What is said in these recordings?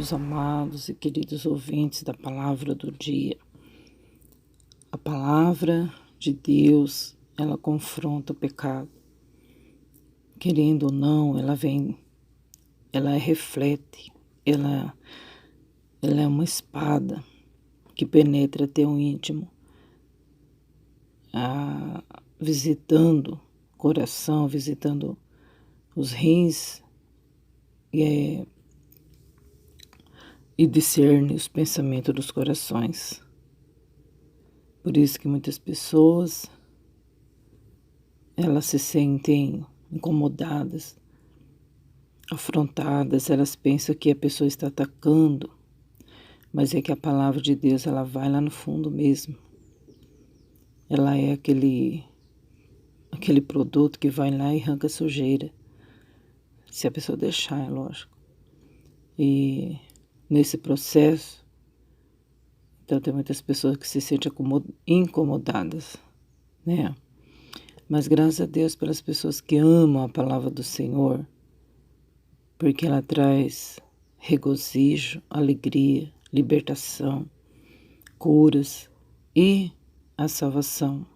meus amados e queridos ouvintes da palavra do dia. A palavra de Deus, ela confronta o pecado. Querendo ou não, ela reflete, ela é uma espada que penetra até o íntimo, visitando o coração, visitando os rins e discerne os pensamentos dos corações. Por isso que muitas pessoas, elas se sentem incomodadas, afrontadas, elas pensam que a pessoa está atacando, mas é que a palavra de Deus, ela vai lá no fundo mesmo. Ela é aquele produto que vai lá e arranca a sujeira, se a pessoa deixar, é lógico. E nesse processo, então tem muitas pessoas que se sentem incomodadas, né? Mas graças a Deus pelas pessoas que amam a palavra do Senhor, porque ela traz regozijo, alegria, libertação, curas e a salvação.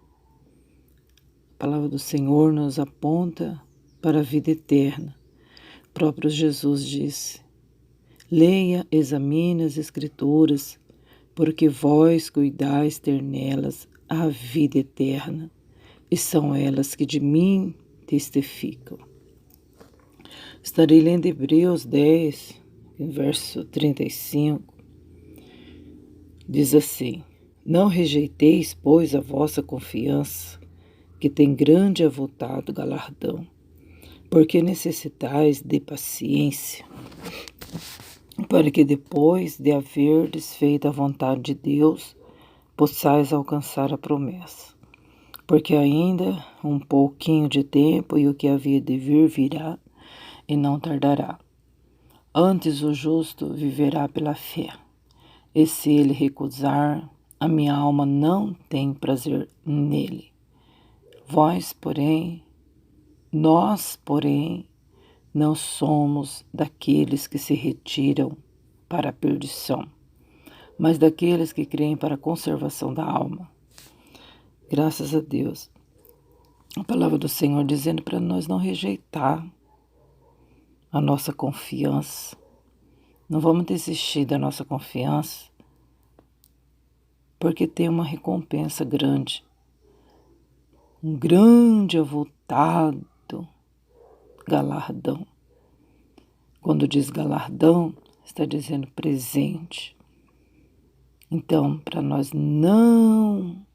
A palavra do Senhor nos aponta para a vida eterna. O próprio Jesus disse: leia, examine as Escrituras, porque vós cuidais ter nelas a vida eterna, e são elas que de mim testificam. Estarei lendo Hebreus 10, verso 35. Diz assim: não rejeiteis, pois, a vossa confiança, que tem grande e avultado galardão, porque necessitais de paciência, para que depois de haverdes feito a vontade de Deus, possais alcançar a promessa. Porque ainda um pouquinho de tempo, e o que havia de vir virá, e não tardará. Antes o justo viverá pela fé, e se ele recusar, a minha alma não tem prazer nele. Nós, porém, não somos daqueles que se retiram para a perdição, mas daqueles que creem para a conservação da alma. Graças a Deus. A palavra do Senhor dizendo para nós não rejeitar a nossa confiança. Não vamos desistir da nossa confiança, porque tem uma recompensa grande. Um grande avultado galardão. Quando diz galardão, está dizendo presente. Então, para nós não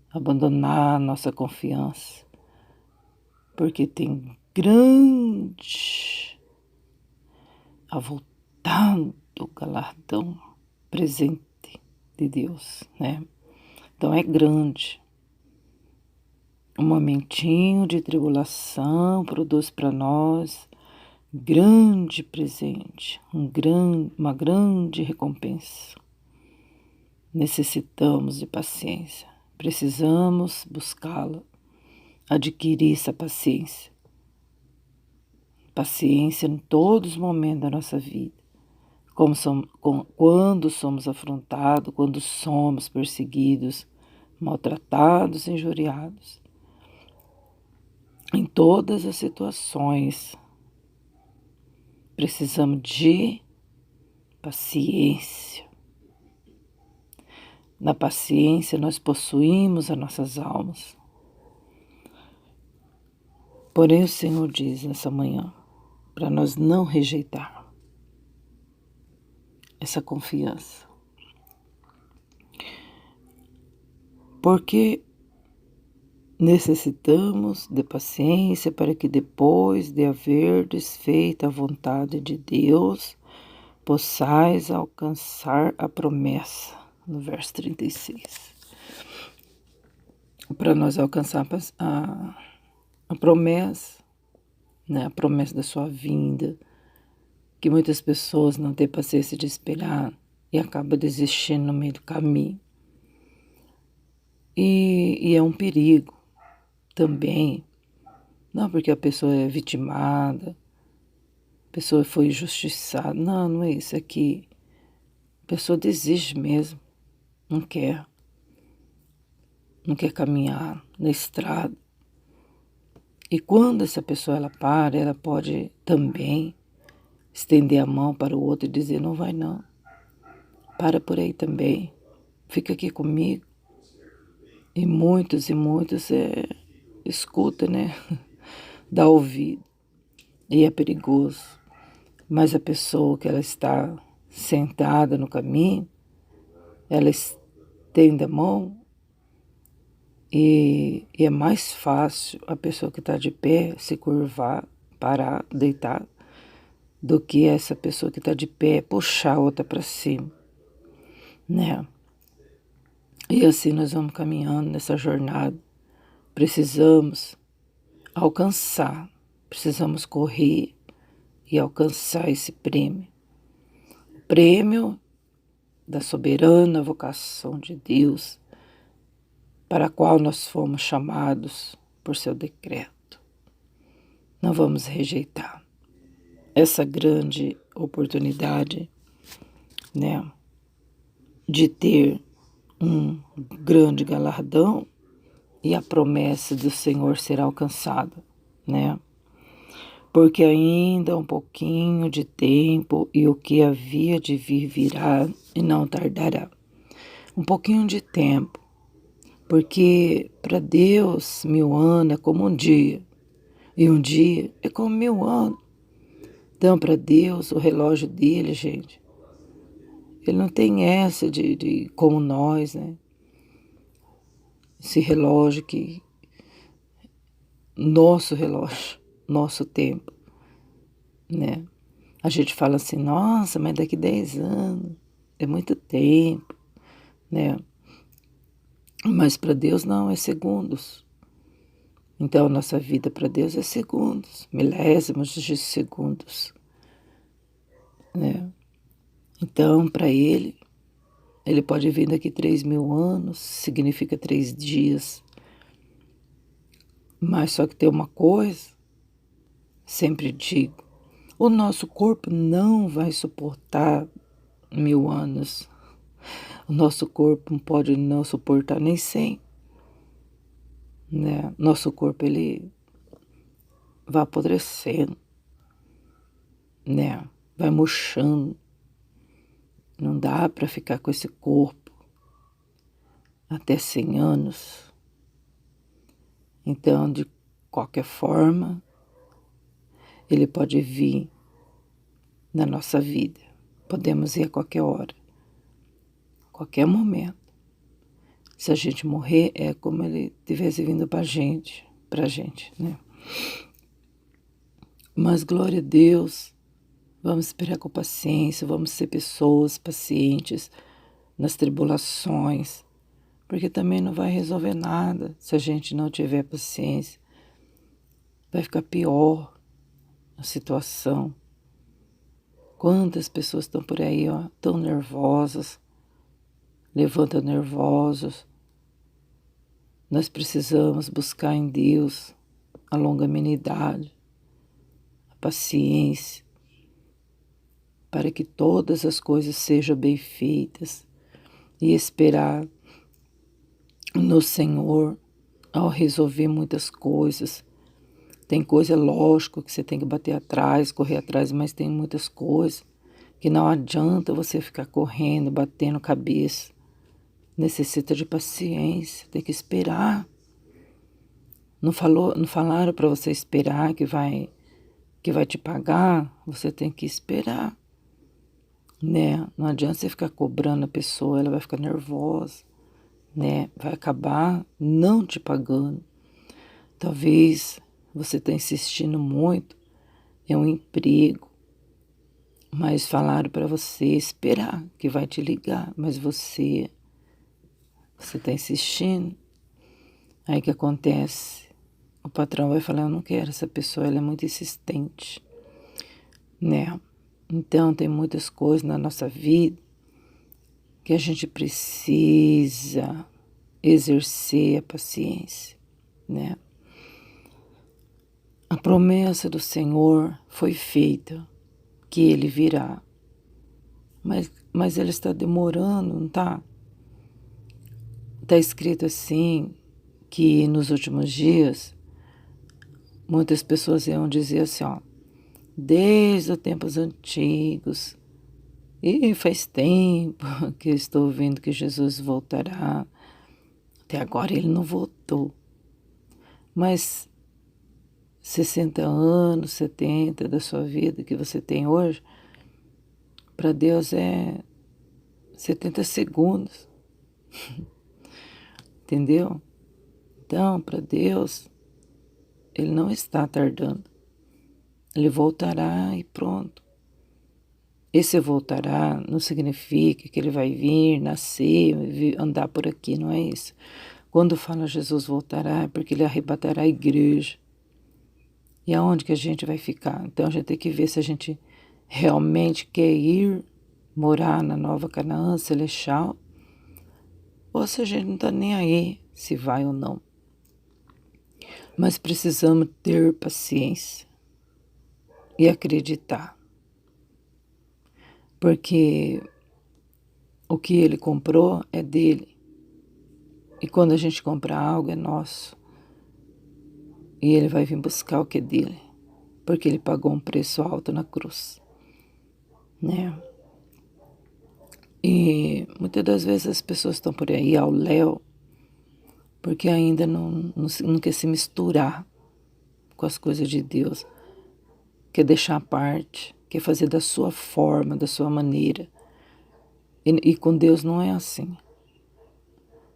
abandonar nossa confiança, porque tem grande avultado galardão presente de Deus, né? Então é grande. Um momentinho de tribulação produz para nós grande presente, uma grande recompensa. Necessitamos de paciência, precisamos buscá-la, adquirir essa paciência. Paciência em todos os momentos da nossa vida, quando somos afrontados, quando somos perseguidos, maltratados, injuriados. Em todas as situações, precisamos de paciência. Na paciência, nós possuímos as nossas almas. Porém, o Senhor diz nessa manhã, para nós não rejeitar essa confiança. Porque necessitamos de paciência para que depois de haverdes feito a vontade de Deus, possais alcançar a promessa, no verso 36. Para nós alcançar a promessa, né? A promessa da sua vinda, que muitas pessoas não têm paciência de esperar e acabam desistindo no meio do caminho. E é um perigo também, não porque a pessoa é vitimada, pessoa foi injustiçada. Não, não é isso. É que a pessoa desiste mesmo. Não quer. Não quer caminhar na estrada. E quando essa pessoa ela para, ela pode também estender a mão para o outro e dizer, não vai não. Para por aí também. Fica aqui comigo. E muitos escuta, né? Dá ouvido. E é perigoso. Mas a pessoa que ela está sentada no caminho, ela estende a mão e é mais fácil a pessoa que está de pé se curvar, parar, deitar, do que essa pessoa que está de pé puxar a outra para cima, né? E assim nós vamos caminhando nessa jornada. Precisamos alcançar, precisamos correr e alcançar esse prêmio. O prêmio da soberana vocação de Deus, para a qual nós fomos chamados por seu decreto. Não vamos rejeitar essa grande oportunidade, né, de ter um grande galardão e a promessa do Senhor será alcançada, né? Porque ainda um pouquinho de tempo e o que havia de vir virá e não tardará. Um pouquinho de tempo, porque para Deus 1000 anos é como um dia, e um dia é como 1000 anos. Então, para Deus, o relógio dele, gente, ele não tem essa de como nós, né? Esse relógio que, nosso relógio, nosso tempo, né? A gente fala assim, nossa, mas daqui 10 anos, é muito tempo, né? Mas para Deus não, é segundos. Então, nossa vida para Deus é segundos, milésimos de segundos, né? Então, para Ele pode vir daqui 3.000 anos, significa 3 dias. Mas só que tem uma coisa, sempre digo, o nosso corpo não vai suportar 1000 anos. O nosso corpo pode não suportar nem 100, né? Nosso corpo, ele vai apodrecendo, né? Vai murchando. Não dá para ficar com esse corpo até 100 anos. Então, de qualquer forma, ele pode vir na nossa vida. Podemos ir a qualquer hora, qualquer momento. Se a gente morrer, é como ele tivesse vindo pra gente, né? Mas glória a Deus, vamos esperar com paciência, vamos ser pessoas pacientes nas tribulações, porque também não vai resolver nada se a gente não tiver paciência. Vai ficar pior a situação. Quantas pessoas estão por aí, ó, tão nervosas, levantam nervosos. Nós precisamos buscar em Deus a longanimidade, a paciência, para que todas as coisas sejam bem feitas e esperar no Senhor ao resolver muitas coisas. Tem coisa, lógico, que você tem que bater atrás, correr atrás, mas tem muitas coisas que não adianta você ficar correndo, batendo cabeça. Necessita de paciência, tem que esperar. Não falaram para você esperar que vai te pagar, você tem que esperar, né? Não adianta você ficar cobrando a pessoa, ela vai ficar nervosa, né? Vai acabar não te pagando. Talvez você está insistindo muito em um emprego, mas falaram para você esperar, que vai te ligar, mas você está insistindo. Aí o que acontece? O patrão vai falar, eu não quero essa pessoa, ela é muito insistente, né? Então tem muitas coisas na nossa vida que a gente precisa exercer a paciência, né? A promessa do Senhor foi feita que ele virá. Mas ele está demorando, não está? Está escrito assim, que nos últimos dias, muitas pessoas iam dizer assim, ó, desde os tempos antigos, e faz tempo que eu estou ouvindo que Jesus voltará. Até agora ele não voltou. Mas 60 anos, 70 da sua vida que você tem hoje, para Deus é 70 segundos. Entendeu? Então, para Deus, ele não está tardando. Ele voltará e pronto. Esse voltará não significa que ele vai vir, nascer, andar por aqui, não é isso. Quando fala Jesus voltará, é porque ele arrebatará a igreja. E aonde que a gente vai ficar? Então a gente tem que ver se a gente realmente quer ir morar na Nova Canaã Celestial, ou se a gente não está nem aí se vai ou não. Mas precisamos ter paciência e acreditar. Porque o que ele comprou é dele. E quando a gente compra algo é nosso. E ele vai vir buscar o que é dele. Porque ele pagou um preço alto na cruz. Né? E muitas das vezes as pessoas estão por aí ao léu, porque ainda não quer se misturar com as coisas de Deus. Quer deixar a parte, quer fazer da sua forma, da sua maneira. E com Deus não é assim.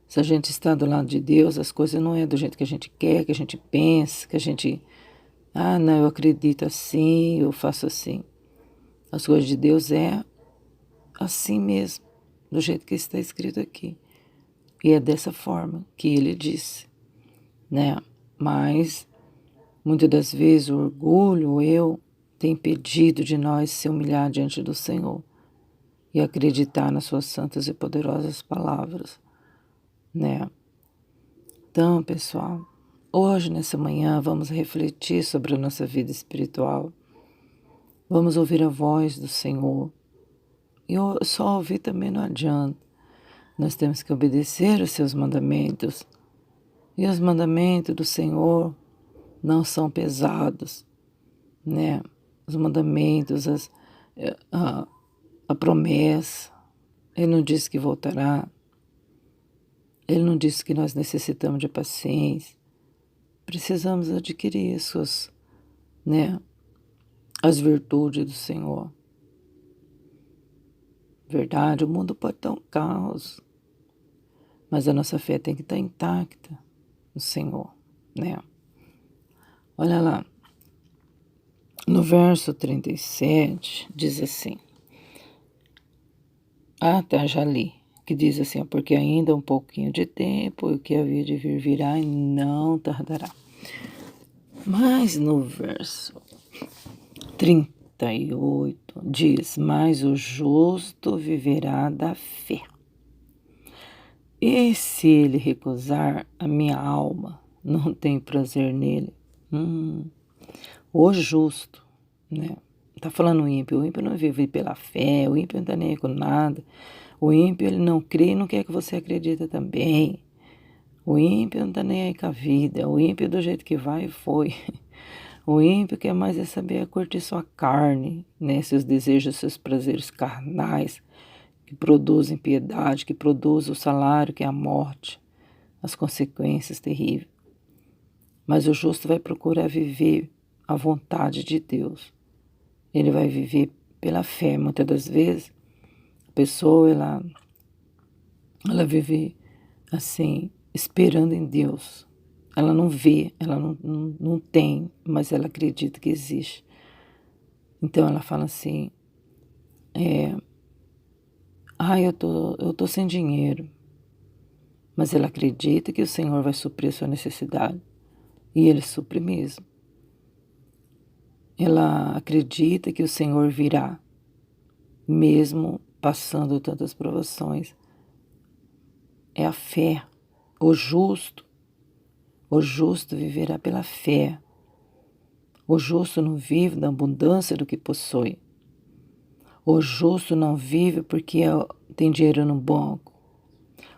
Se a gente está do lado de Deus, as coisas não é do jeito que a gente quer, que a gente pensa, que a gente... Ah, não, eu acredito assim, eu faço assim. As coisas de Deus é assim mesmo, do jeito que está escrito aqui. E é dessa forma que ele disse, né? Mas, muitas das vezes, o orgulho, o eu, tem impedido de nós se humilhar diante do Senhor e acreditar nas suas santas e poderosas palavras, né? Então, pessoal, hoje, nessa manhã, vamos refletir sobre a nossa vida espiritual. Vamos ouvir a voz do Senhor. E só ouvir também não adianta. Nós temos que obedecer os seus mandamentos. E os mandamentos do Senhor não são pesados, né? Os mandamentos, a promessa. Ele não disse que voltará. Ele não disse que nós necessitamos de paciência. Precisamos adquirir né, as virtudes do Senhor. Verdade, o mundo pode estar um caos, mas a nossa fé tem que estar intacta no Senhor, né? Olha lá, no verso 37, diz assim, já li, que diz assim, porque ainda um pouquinho de tempo, e o que havia de vir virá e não tardará. Mas no verso 38 diz, mas o justo viverá da fé. E se ele recusar, a minha alma não tem prazer nele. O justo, né? Tá falando o ímpio não vive pela fé, o ímpio não tá nem aí com nada. O ímpio, ele não crê e não quer que você acredite também. O ímpio não tá nem aí com a vida, o ímpio do jeito que vai, foi. O ímpio quer mais é saber curtir sua carne, né? Seus desejos, seus prazeres carnais, que produzem piedade, que produzem o salário, que é a morte, as consequências terríveis. Mas o justo vai procurar viver a vontade de Deus. Ele vai viver pela fé. Muitas das vezes, a pessoa, ela vive assim, esperando em Deus. Ela não vê, ela não tem, mas ela acredita que existe. Então ela fala assim, eu tô sem dinheiro. Mas ela acredita que o Senhor vai suprir a sua necessidade. E Ele supre mesmo. Ela acredita que o Senhor virá, mesmo passando tantas provações. É a fé. O justo viverá pela fé. O justo não vive da abundância do que possui. O justo não vive porque tem dinheiro no banco.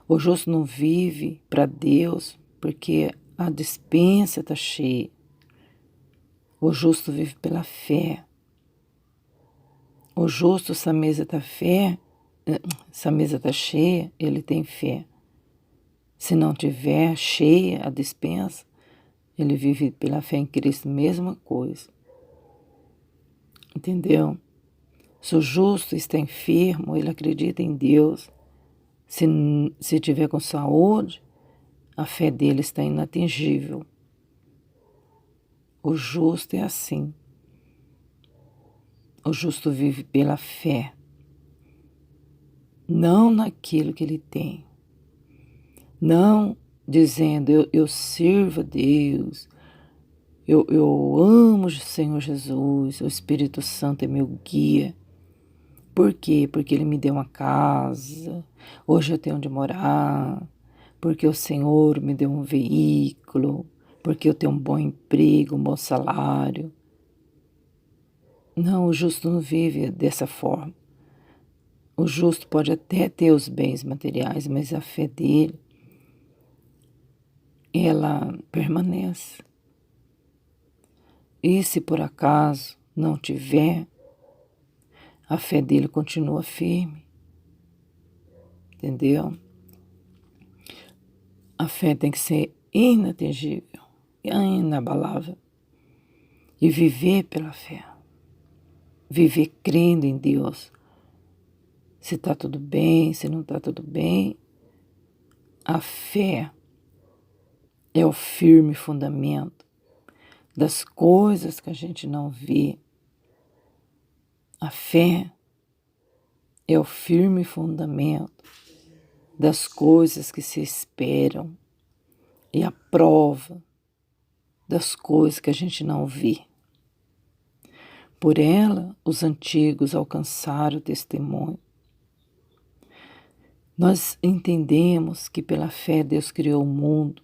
O justo não vive para Deus porque a despensa está cheia. O justo vive pela fé. O justo, se a mesa está cheia, ele tem fé. Se não tiver cheia a despensa, ele vive pela fé em Cristo, mesma coisa. Entendeu? Se o justo está enfermo, ele acredita em Deus. Se tiver com saúde, a fé dele está inatingível. O justo é assim. O justo vive pela fé, não naquilo que ele tem. Não dizendo, eu sirvo a Deus, eu amo o Senhor Jesus, o Espírito Santo é meu guia. Por quê? Porque Ele me deu uma casa, hoje eu tenho onde morar, porque o Senhor me deu um veículo, porque eu tenho um bom emprego, um bom salário. Não, o justo não vive dessa forma. O justo pode até ter os bens materiais, mas a fé dele, ela permanece. E se por acaso não tiver, a fé dele continua firme. Entendeu? A fé tem que ser inatingível, inabalável. E viver pela fé. Viver crendo em Deus. Se está tudo bem, se não está tudo bem. A fé é o firme fundamento das coisas que a gente não vê. A fé é o firme fundamento das coisas que se esperam e a prova das coisas que a gente não vê. Por ela, os antigos alcançaram o testemunho. Nós entendemos que pela fé Deus criou o mundo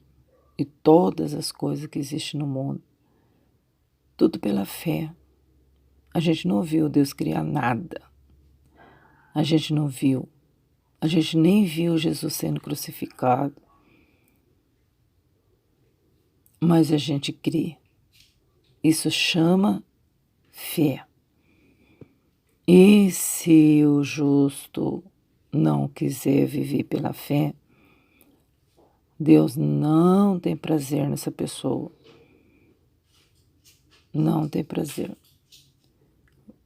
e todas as coisas que existem no mundo. Tudo pela fé. A gente não viu Deus criar nada. A gente não viu. A gente nem viu Jesus sendo crucificado. Mas a gente crê. Isso chama fé. E se o justo não quiser viver pela fé, Deus não tem prazer nessa pessoa. Não tem prazer.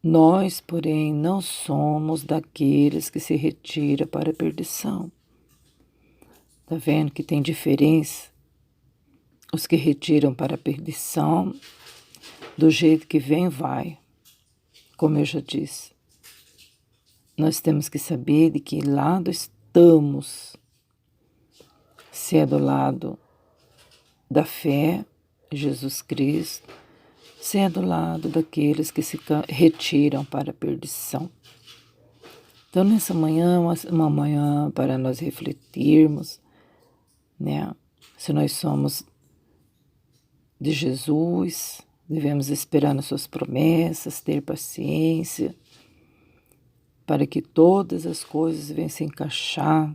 Nós, porém, não somos daqueles que se retiram para a perdição. Está vendo que tem diferença? Os que retiram para a perdição, do jeito que vem, vai. Como eu já disse. Nós temos que saber de que lado estamos. Se é do lado da fé, Jesus Cristo, se é do lado daqueles que se retiram para a perdição. Então, nessa manhã, uma manhã para nós refletirmos, né? Se nós somos de Jesus, devemos esperar nas suas promessas, ter paciência, para que todas as coisas venham se encaixar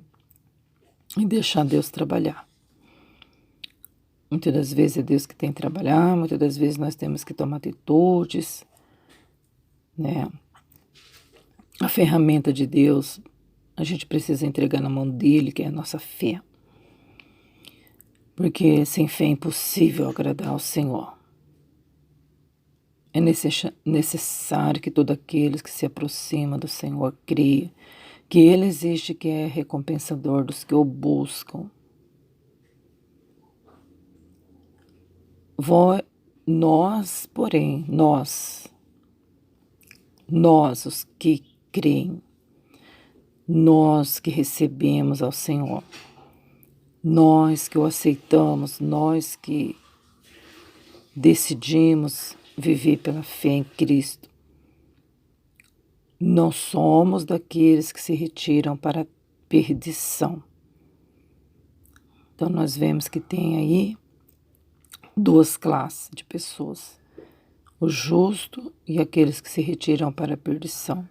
e deixar Deus trabalhar. Muitas das vezes é Deus que tem que trabalhar, muitas das vezes nós temos que tomar atitudes, né? A ferramenta de Deus, a gente precisa entregar na mão dele, que é a nossa fé. Porque sem fé é impossível agradar ao Senhor. É necessário que todos aqueles que se aproximam do Senhor creiam que Ele existe, que é recompensador dos que o buscam. Nós, porém, nós os que creem, nós que recebemos ao Senhor, nós que o aceitamos, nós que decidimos viver pela fé em Cristo, não somos daqueles que se retiram para a perdição. Então nós vemos que tem aí duas classes de pessoas, o justo e aqueles que se retiram para a perdição.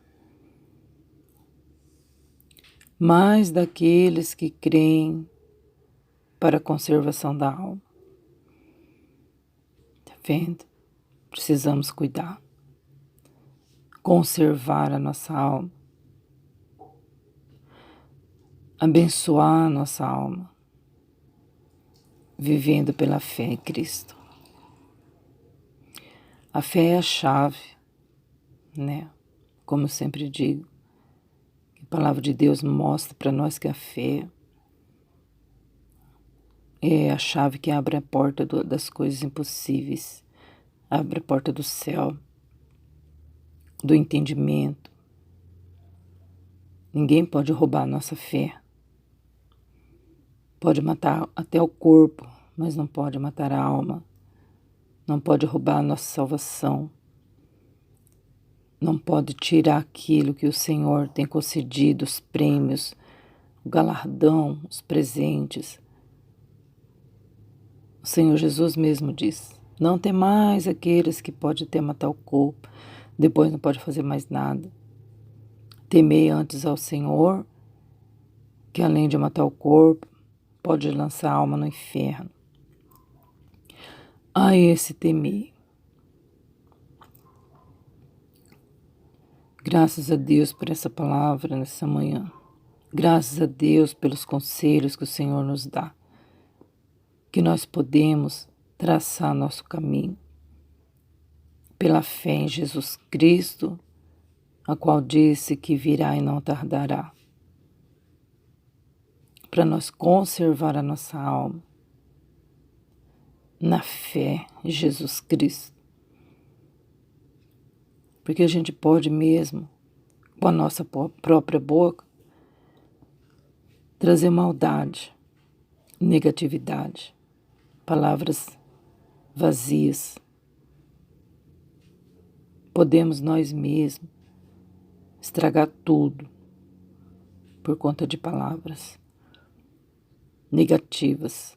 mas daqueles que creem para a conservação da alma. Tá vendo? Precisamos cuidar, conservar a nossa alma, abençoar a nossa alma, vivendo pela fé em Cristo. A fé é a chave, né? Como eu sempre digo, a palavra de Deus mostra para nós que a fé é a chave que abre a porta das coisas impossíveis, abre a porta do céu, do entendimento. Ninguém pode roubar a nossa fé. Pode matar até o corpo, mas não pode matar a alma. Não pode roubar a nossa salvação. Não pode tirar aquilo que o Senhor tem concedido, os prêmios, o galardão, os presentes. O Senhor Jesus mesmo diz: não temais aqueles que podem até matar o corpo, depois não pode fazer mais nada. Temei antes ao Senhor, que além de matar o corpo, pode lançar a alma no inferno. A esse temi. Graças a Deus por essa palavra nessa manhã. Graças a Deus pelos conselhos que o Senhor nos dá. Que nós podemos traçar nosso caminho pela fé em Jesus Cristo, a qual disse que virá e não tardará. Para nós conservar a nossa alma na fé em Jesus Cristo. Porque a gente pode mesmo, com a nossa própria boca, trazer maldade, negatividade, palavras vazias. Podemos nós mesmos estragar tudo por conta de palavras negativas.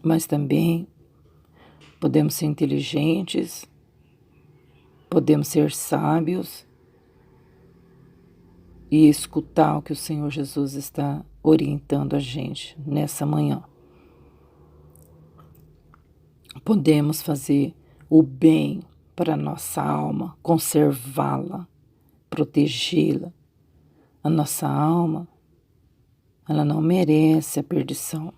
Mas também podemos ser inteligentes, podemos ser sábios e escutar o que o Senhor Jesus está orientando a gente nessa manhã. Podemos fazer o bem para a nossa alma, conservá-la, protegê-la. A nossa alma, ela não merece a perdição.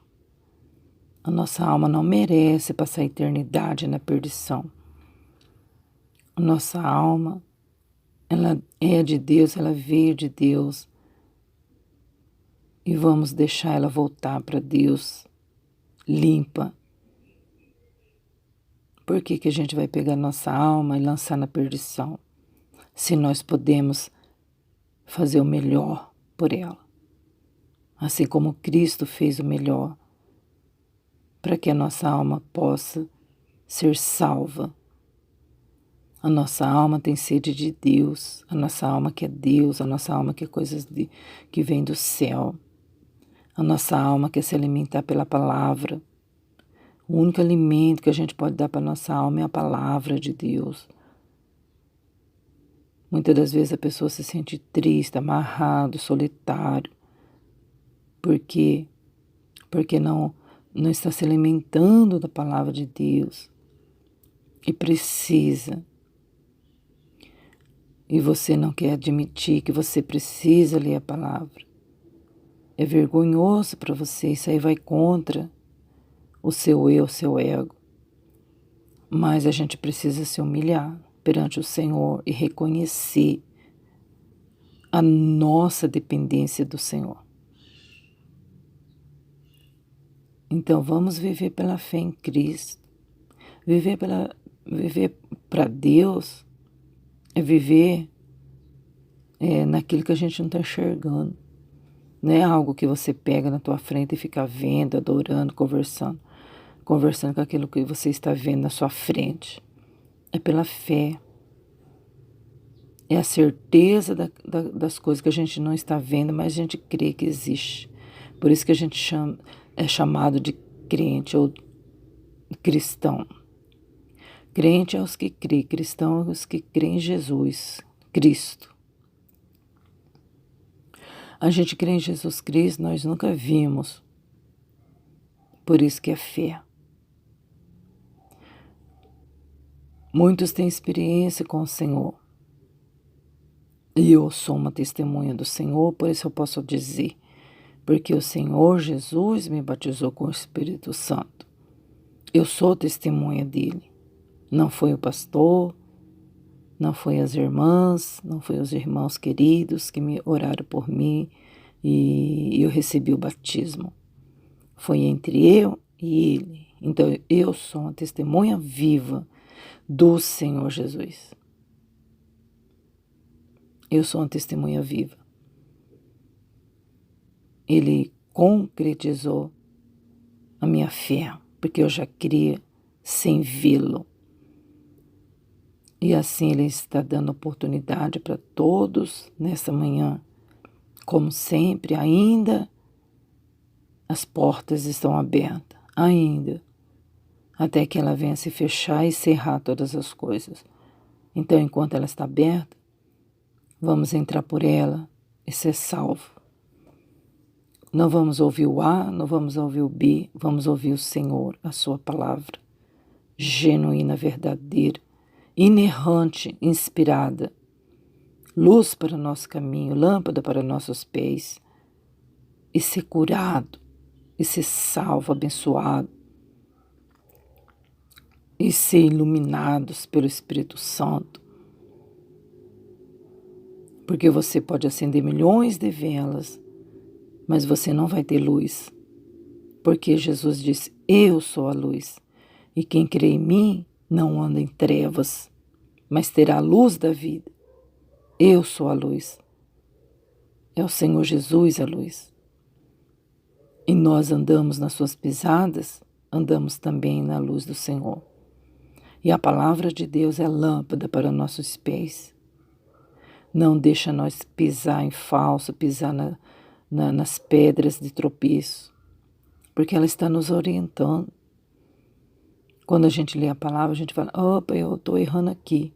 A nossa alma não merece passar a eternidade na perdição. A nossa alma, ela é de Deus, ela veio de Deus. E vamos deixar ela voltar para Deus limpa. Por que a gente vai pegar nossa alma e lançar na perdição? Se nós podemos fazer o melhor por ela. Assim como Cristo fez o melhor para que a nossa alma possa ser salva. A nossa alma tem sede de Deus, a nossa alma quer Deus, a nossa alma quer coisas que vêm do céu. A nossa alma quer se alimentar pela palavra. O único alimento que a gente pode dar para a nossa alma é a palavra de Deus. Muitas das vezes a pessoa se sente triste, amarrado, solitário. Por quê? Porque não está se alimentando da palavra de Deus. E precisa. E você não quer admitir que você precisa ler a palavra. É vergonhoso para você, isso aí vai contra o seu eu, o seu ego. Mas a gente precisa se humilhar perante o Senhor e reconhecer a nossa dependência do Senhor. Então vamos viver pela fé em Cristo. Viver para Deus é viver naquilo que a gente não está enxergando. Não é algo que você pega na tua frente e fica vendo, adorando, conversando com aquilo que você está vendo na sua frente. É pela fé. É a certeza das coisas que a gente não está vendo, mas a gente crê que existe. Por isso que a gente é chamado de crente ou cristão. Crente é os que crê, cristão é os que creem em Jesus, Cristo. A gente crê em Jesus Cristo, nós nunca vimos. Por isso que é fé. Muitos têm experiência com o Senhor. E eu sou uma testemunha do Senhor, por isso eu posso dizer. Porque o Senhor Jesus me batizou com o Espírito Santo. Eu sou testemunha dele. Não foi o pastor, não foi as irmãs, não foi os irmãos queridos que me oraram por mim e eu recebi o batismo. Foi entre eu e ele. Então eu sou uma testemunha viva do Senhor Jesus. Eu sou uma testemunha viva. Ele concretizou a minha fé, porque eu já cria sem vê-lo. E assim Ele está dando oportunidade para todos nessa manhã. Como sempre, ainda as portas estão abertas, ainda, até que ela venha se fechar e cerrar todas as coisas. Então, enquanto ela está aberta, vamos entrar por ela e ser salvo. Não vamos ouvir o A, não vamos ouvir o B, vamos ouvir o Senhor, a sua palavra, genuína, verdadeira, inerrante, inspirada, luz para o nosso caminho, lâmpada para nossos pés, e ser curado, e ser salvo, abençoado, e ser iluminados pelo Espírito Santo. Porque você pode acender milhões de velas, mas você não vai ter luz. Porque Jesus disse, eu sou a luz, e quem crê em mim não anda em trevas, mas terá a luz da vida. Eu sou a luz. É o Senhor Jesus a luz. E nós andamos nas suas pisadas, andamos também na luz do Senhor. E a palavra de Deus é lâmpada para nossos pés. Não deixa nós pisar em falso, pisar nas pedras de tropeço, porque ela está nos orientando. Quando a gente lê a palavra, a gente fala, opa, eu estou errando aqui.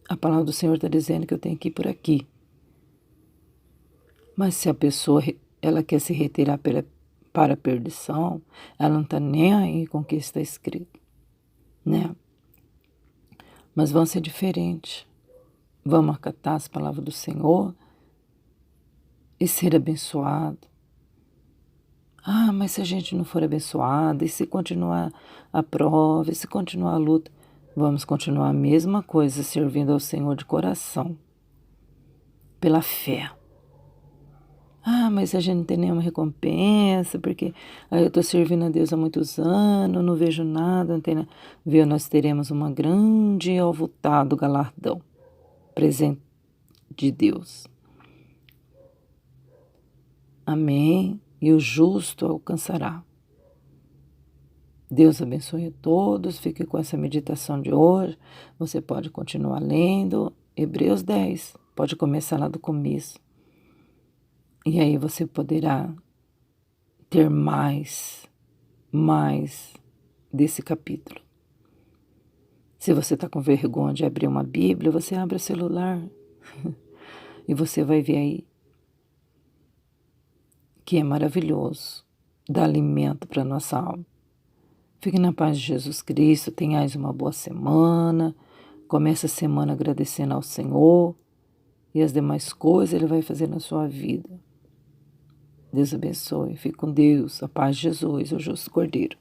A palavra do Senhor está dizendo que eu tenho que ir por aqui. Mas se a pessoa ela quer se retirar para a perdição, ela não está nem aí com o que está escrito, né? Mas vamos ser diferentes. Vamos acatar as palavras do Senhor e ser abençoado. Mas se a gente não for abençoado, e se continuar a prova, e se continuar a luta, vamos continuar a mesma coisa, servindo ao Senhor de coração, pela fé. Mas a gente não tem nenhuma recompensa, porque eu estou servindo a Deus há muitos anos, não vejo nada, não tem nada. Viu, nós teremos uma grande e avultado galardão, presente de Deus. Amém. E o justo alcançará. Deus abençoe a todos. Fique com essa meditação de hoje. Você pode continuar lendo Hebreus 10. Pode começar lá do começo. E aí você poderá ter mais desse capítulo. Se você está com vergonha de abrir uma Bíblia, você abre o celular e você vai ver aí que é maravilhoso, dá alimento para a nossa alma. Fique na paz de Jesus Cristo, tenhais uma boa semana, comece a semana agradecendo ao Senhor e as demais coisas Ele vai fazer na sua vida. Deus abençoe, fique com Deus, a paz de Jesus, o justo Cordeiro.